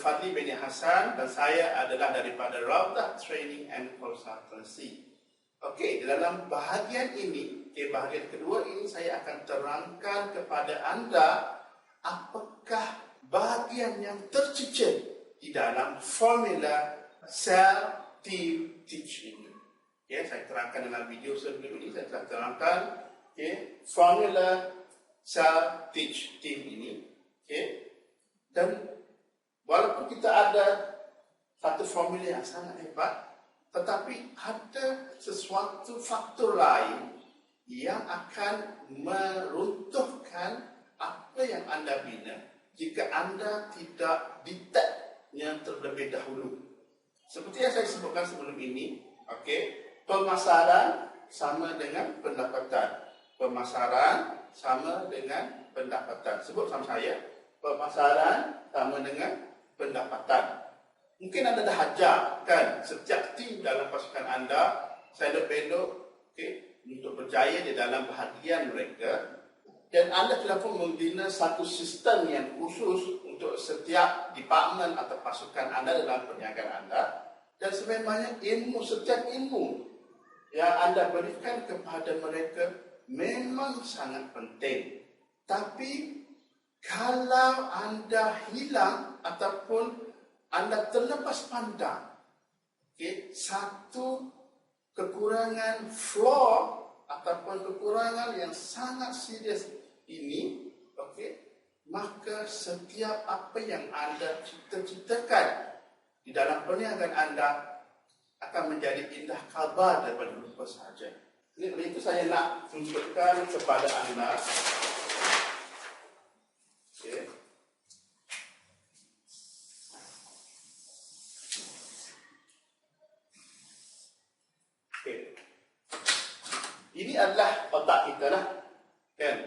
Fadli bin Hasan dan saya adalah daripada Raudah Training and Consultancy. Okey, dalam bahagian ini, bahagian kedua ini saya akan terangkan kepada anda apakah bahagian yang tercicir di dalam formula Cell Team Teach ini. Saya terangkan dalam video sebelum ini, saya telah terangkan formula Cell Teach Team ini. Dan walaupun kita ada satu formula yang sangat hebat, tetapi ada sesuatu faktor lain yang akan meruntuhkan apa yang anda bina jika anda tidak detect-nya terlebih dahulu. Seperti yang saya sebutkan sebelum ini, pemasaran sama dengan pendapatan. Pemasaran sama dengan pendapatan. Sebut sama saya, pemasaran sama dengan pendapatan. Mungkin anda dah ajar kan setiap tim dalam pasukan anda, selok-belok untuk berjaya di dalam bahagian mereka, dan anda telah pun membina satu sistem yang khusus untuk setiap departmen atau pasukan anda dalam perniagaan anda. Dan sememangnya setiap ilmu yang anda berikan kepada mereka memang sangat penting. Tapi kalau anda hilang ataupun anda terlepas pandang satu kekurangan flaw ataupun kekurangan yang sangat serius ini, maka setiap apa yang anda cita-citakan di dalam perniagaan anda akan menjadi indah kabar daripada lupa sahaja. Oleh itu saya nak tunjukkan kepada anda ini adalah otak kita lah,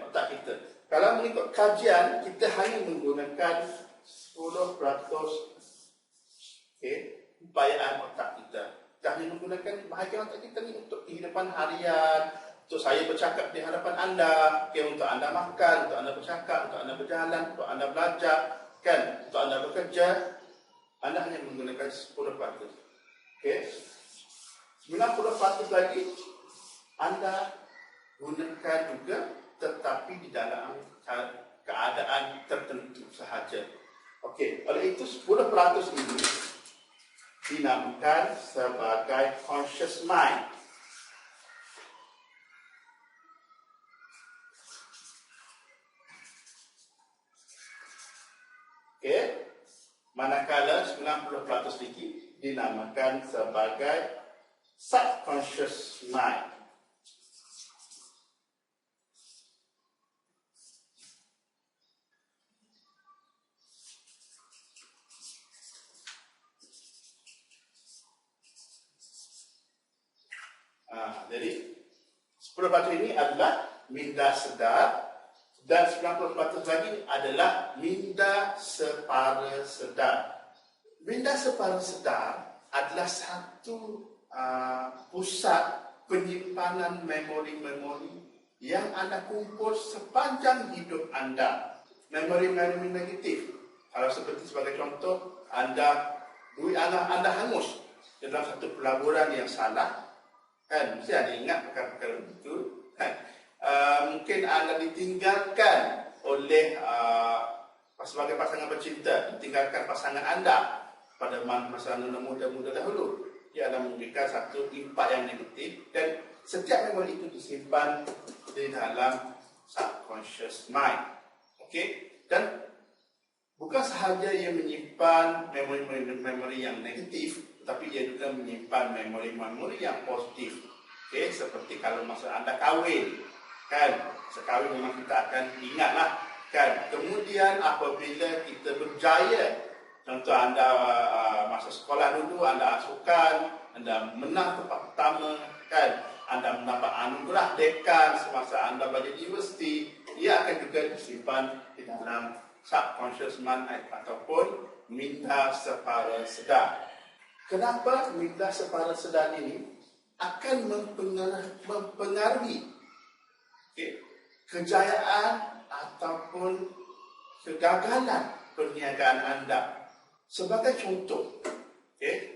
otak kita. Kalau mengikut kajian, kita hanya menggunakan 10% upayaan otak kita. Kita hanya menggunakan bahagian otak kita ni untuk kehidupan harian, untuk saya bercakap di hadapan anda, untuk anda makan, untuk anda bercakap, untuk anda berjalan, untuk anda belajar, untuk anda bekerja. Anda hanya menggunakan 10%. 90% lagi anda gunakan juga, tetapi di dalam keadaan tertentu sahaja. Oleh itu 10% ini dinamakan sebagai conscious mind. Manakala 90% lagi dinamakan sebagai subconscious mind. Jadi 10% ini adalah minda sedar dan 90% lagi adalah minda separa sedar. Minda separa sedar adalah satu pusat penyimpanan memori-memori yang anda kumpul sepanjang hidup anda. Memori-memori negatif. Kalau sebagai contoh, duit anda hangus dalam satu pelaburan yang salah, mesti ada ingat perkara-perkara itu. Mungkin anda ditinggalkan oleh sebagai pasangan bercinta, ditinggalkan pasangan anda pada masa muda-muda dahulu. Dia akan memberikan satu impak yang negatif, dan setiap memori itu disimpan di dalam subconscious mind. Dan bukan sahaja ia menyimpan memori-memori yang negatif, tapi ia juga menyimpan memori-memori yang positif. Seperti kalau masa anda kahwin, sekahwin memang kita akan ingatlah, Kemudian apabila kita berjaya, contoh anda masa sekolah dulu, anda asukan, anda menang tempat pertama, anda mendapat anugerah dekan semasa anda belajar di universiti, ia akan juga disimpan di dalam subconscious mind ataupun minda separa sedar. Kenapa minda separa sedar ini akan mempengaruhi kejayaan ataupun kegagalan perniagaan anda? Sebagai contoh,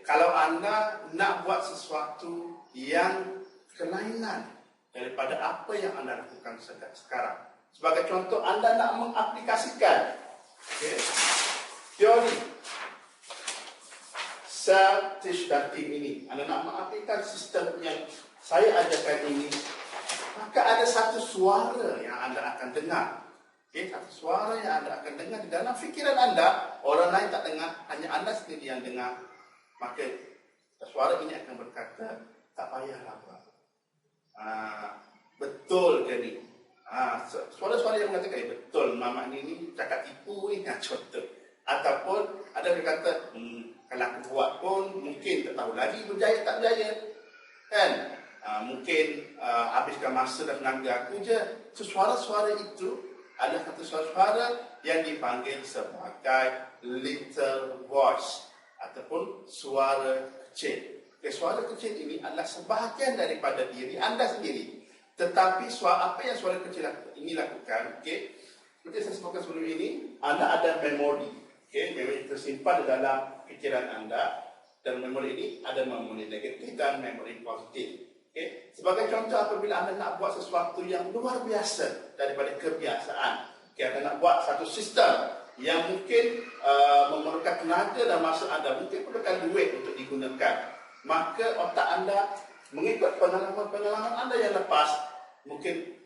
kalau anda nak buat sesuatu yang kelainan daripada apa yang anda lakukan sekarang. Sebagai contoh, anda nak mengaplikasikan teori sel, tish dan tim ini. Anda nak mengaplikasikan sistem yang saya ajarkan ini, maka ada satu suara yang anda akan dengar. Satu suara yang anda akan dengar di dalam fikiran anda, orang lain tak dengar, hanya anda sendiri yang dengar. Maka suara ini akan berkata, tak payahlah buat. Betul ke ni? Suara-suara yang mengatakan, betul, Mamat ni cakap tipu ni, contoh. Ataupun ada yang kata, kalau aku buat pun mungkin tak tahu lagi berjaya tak berjaya. Kan? Mungkin habiskan masa dan tenaga aku je. So, suara-suara itu adalah satu suara yang dipanggil sebagai little voice ataupun suara kecil. Suara kecil ini adalah sebahagian daripada diri anda sendiri. Tetapi apa yang suara kecil ini lakukan, seperti saya sebutkan sebelum ini, anda ada memori. Memori tersimpan di dalam fikiran anda, dan memori ini ada memori negatif dan memori positif. Sebagai contoh, apabila anda nak buat sesuatu yang luar biasa daripada kebiasaan, anda nak buat satu sistem yang mungkin memerlukan tenaga dan masa anda, mungkin perlukan duit untuk digunakan, maka otak anda mengikut pengalaman anda yang lepas, mungkin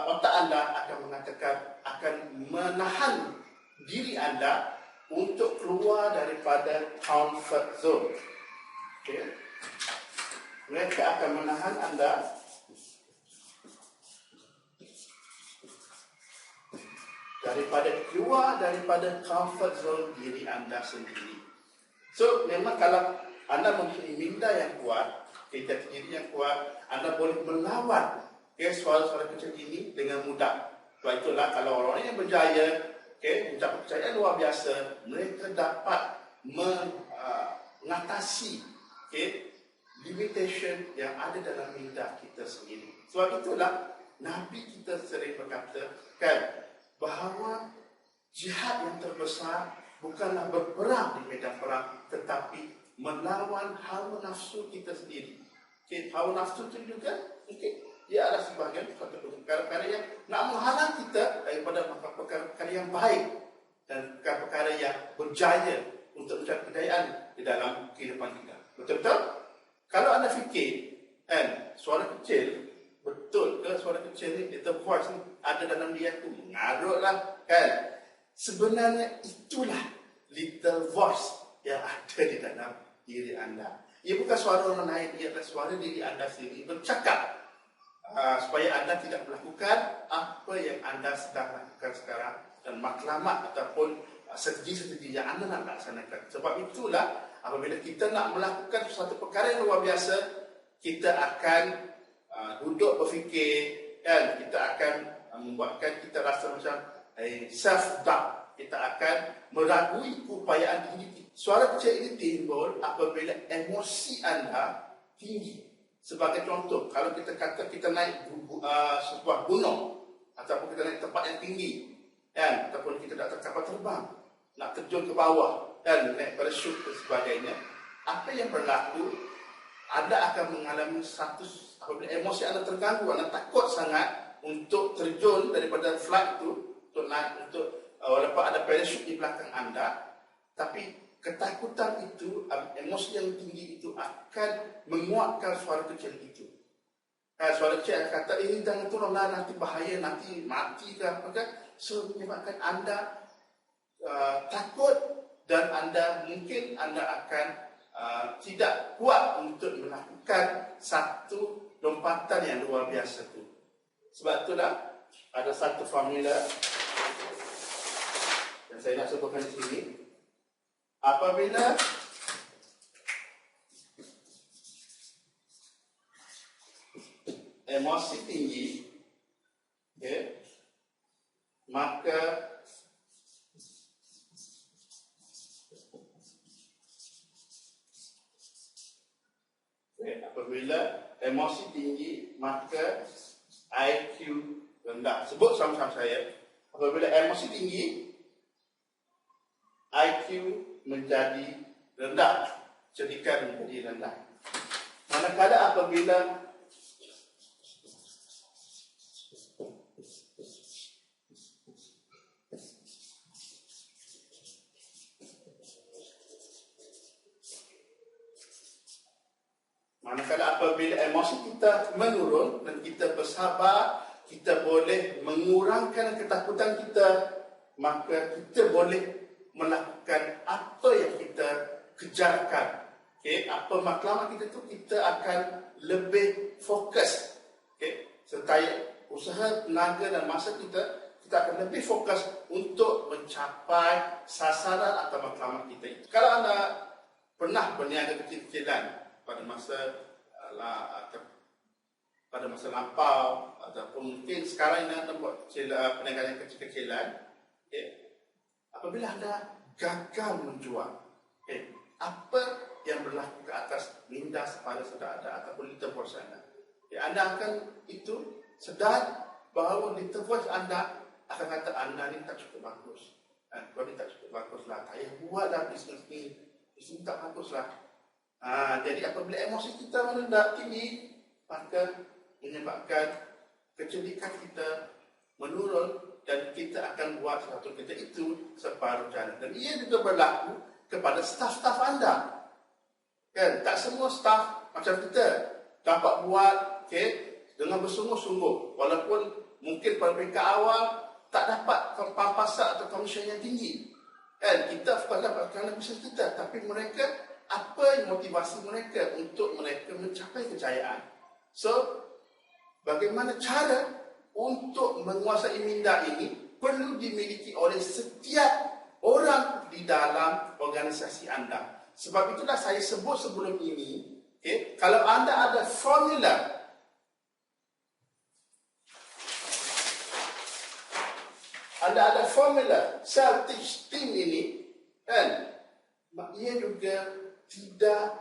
otak anda akan mengatakan, akan menahan diri anda untuk keluar daripada comfort zone. Mereka akan menahan anda daripada keluar daripada comfort zone diri anda sendiri. So, memang kalau anda mempunyai minda yang kuat, jati diri yang kuat, anda boleh melawan suara-suara kecil ini dengan mudah. Sebab itulah kalau orang yang berjaya, mencapai kepercayaan luar biasa, mereka dapat mengatasi limitation yang ada dalam minda kita sendiri. Sebab itulah Nabi kita sering berkata bahawa jihad yang terbesar bukanlah berperang di medan perang, tetapi melawan hawa nafsu kita sendiri. Hawa nafsu itu juga ia adalah sebahagian suatu perkara-perkara yang nak menghalang kita daripada perkara-perkara yang baik dan perkara-perkara yang berjaya untuk mencapai kejayaan di dalam kehidupan kita. Betul-betul? Kalau anda fikir, suara kecil, betul ke suara kecil ni, itu voice ni ada dalam dia tu, mengarutlah, sebenarnya itulah little voice yang ada di dalam diri anda. Ia bukan suara orang lain, ia adalah suara diri anda sendiri bercakap supaya anda tidak melakukan apa yang anda sedang lakukan sekarang dan matlamat ataupun strategi-strategi yang anda nak laksanakan. Sebab itulah apabila kita nak melakukan sesuatu perkara yang luar biasa, kita akan duduk berfikir, kita akan membuatkan kita rasa macam self-doubt. Kita akan meragui keupayaan diri kita. Suara kecil ini timbul apabila emosi anda tinggi. Sebagai contoh, kalau kita kata kita naik sebuah gunung ataupun kita naik tempat yang tinggi, ataupun kita nak kapal terbang, nak terjun ke bawah dan naik parachute dan sebagainya, apa yang berlaku? Anda akan mengalami status apabila emosi anda terganggu, anda takut sangat untuk terjun daripada flight itu, untuk naik, walaupun ada parachute di belakang anda, tapi ketakutan itu, emosi yang tinggi itu akan menguatkan suara kecil itu. Suara kecil akan kata, ini jangan turunlah, nanti bahaya, nanti mati ke apa kan. So, menyebabkan anda takut dan mungkin anda akan tidak kuat untuk melakukan satu lompatan yang luar biasa itu. Sebab itulah ada satu formula yang saya nak sebutkan di sini. Apabila emosi tinggi, maka apabila emosi tinggi, maka IQ rendah. Sebut sama-sama saya. Apabila emosi tinggi, IQ menjadi rendah, jadikan menjadi rendah. Manakala apabila emosi kita menurun dan kita bersabar, kita boleh mengurangkan ketakutan kita, maka kita boleh melakukan apa yang kita kejarkan. Apa matlamat kita tu, kita akan lebih fokus. Serta usaha, tenaga dan masa kita akan lebih fokus untuk mencapai sasaran atau matlamat kita itu. Kalau anda pernah berniaga kecil-kecilan pada masa lampau ataupun mungkin sekarang ini anda buat perniagaan kecil-kecilan, apabila anda gagal menjual, apa yang berlaku ke atas minda sepada saudara ataupun little voice anda, anda akan itu sedar bahawa little voice anda akan kata anda ni tak cukup bagus, kau ni tak cukup bagus lah, tak payah buat dah bisnes ni tak bagus lah. Jadi apabila emosi kita merendah tinggi, maka menyebabkan kecerdikan kita menurun dan kita akan buat satu kerja itu separuh jalan. Dan ia juga berlaku kepada staf-staf anda. Kan? Tak semua staf macam kita dapat buat dengan bersungguh-sungguh, walaupun mungkin pada peringkat awal tak dapat pampasan atau komisen yang tinggi. Kan? Kita bukan dapat kerana bisnes kita, tapi mereka, apa motivasi mereka untuk mereka mencapai kejayaan. So, bagaimana cara untuk menguasai minda ini perlu dimiliki oleh setiap orang di dalam organisasi anda. Sebab itulah saya sebut sebelum ini, kalau anda ada formula, self-teach team ini, kan, ia juga tidak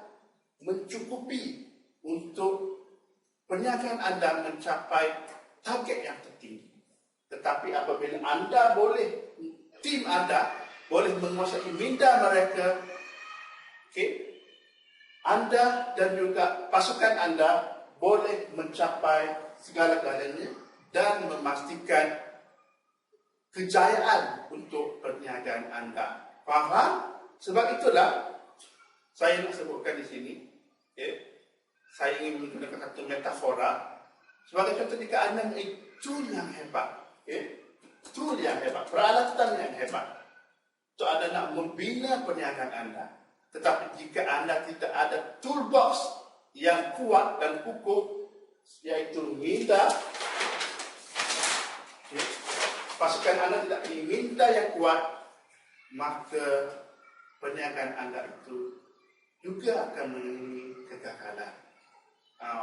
mencukupi untuk perniagaan anda mencapai target yang tertinggi. Tetapi apabila anda boleh, tim anda boleh menguasai minda mereka, anda dan juga pasukan anda boleh mencapai segala-galanya dan memastikan kejayaan untuk perniagaan anda. Faham? Sebab itulah saya nak sebutkan di sini, saya ingin menggunakan satu metafora sebagai contoh. Jika anda memiliki tool yang hebat, peralatan yang hebat, itu anda nak membina perniagaan anda. Tetapi jika anda tidak ada toolbox yang kuat dan kukuh, yaitu minda, pasukan anda tidak punya minda yang kuat, maka perniagaan anda itu juga akan mengalami kegagalan.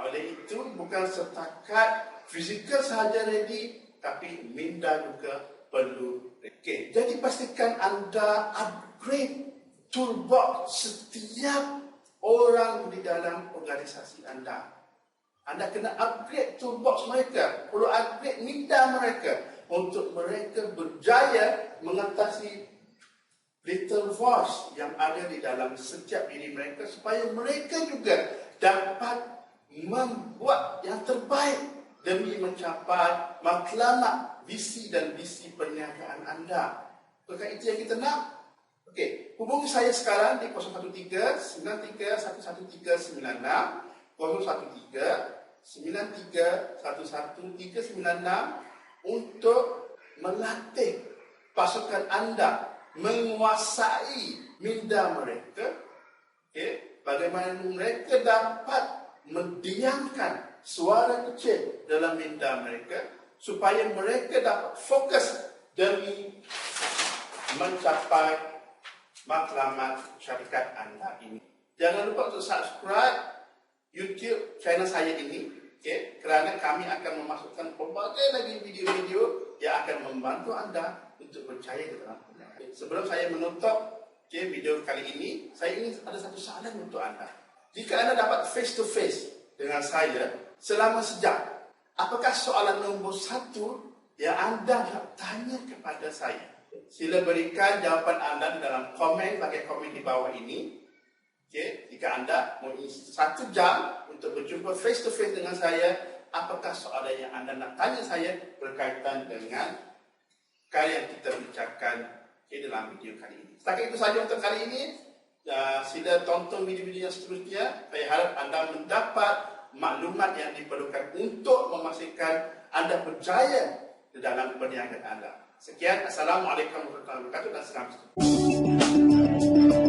Oleh itu, bukan setakat fizikal sahaja ready, tapi minda juga perlu. Jadi pastikan anda upgrade toolbox setiap orang di dalam organisasi anda. Anda kena upgrade toolbox mereka, perlu upgrade minda mereka untuk mereka berjaya mengatasi little voice yang ada di dalam setiap diri mereka, supaya mereka juga dapat membuat yang terbaik demi mencapai matlamat visi dan visi perniagaan anda. Bukan itu yang kita nak? Hubungi saya sekarang di 013-93-11396, 013-93-11396 untuk melatih pasukan anda menguasai minda mereka, bagaimana mereka dapat mendiamkan suara kecil dalam minda mereka supaya mereka dapat fokus demi mencapai matlamat syarikat anda ini. Jangan lupa untuk subscribe YouTube channel saya ini, kerana kami akan memasukkan pelbagai lagi video-video yang akan membantu anda untuk berjaya di dalam perniagaan. Sebelum saya menutup video kali ini, saya ingin ada satu soalan untuk anda. Jika anda dapat face to face dengan saya selama sejam, apakah soalan nombor 1 yang anda nak tanya kepada saya? Sila berikan jawapan anda di dalam komen, pakai komen di bawah ini. Okay. Jika anda mengisi 1 jam untuk berjumpa face to face dengan saya, apakah soalan yang anda nak tanya saya berkaitan dengan perkara yang kita bicarakan dalam video kali ini. Setakat itu sahaja untuk kali ini. Sila tonton video-video yang seterusnya. Saya harap anda mendapat maklumat yang diperlukan untuk memastikan anda berjaya di dalam perniagaan anda. Sekian, Assalamualaikum warahmatullahi wabarakatuh dan salam sejahtera.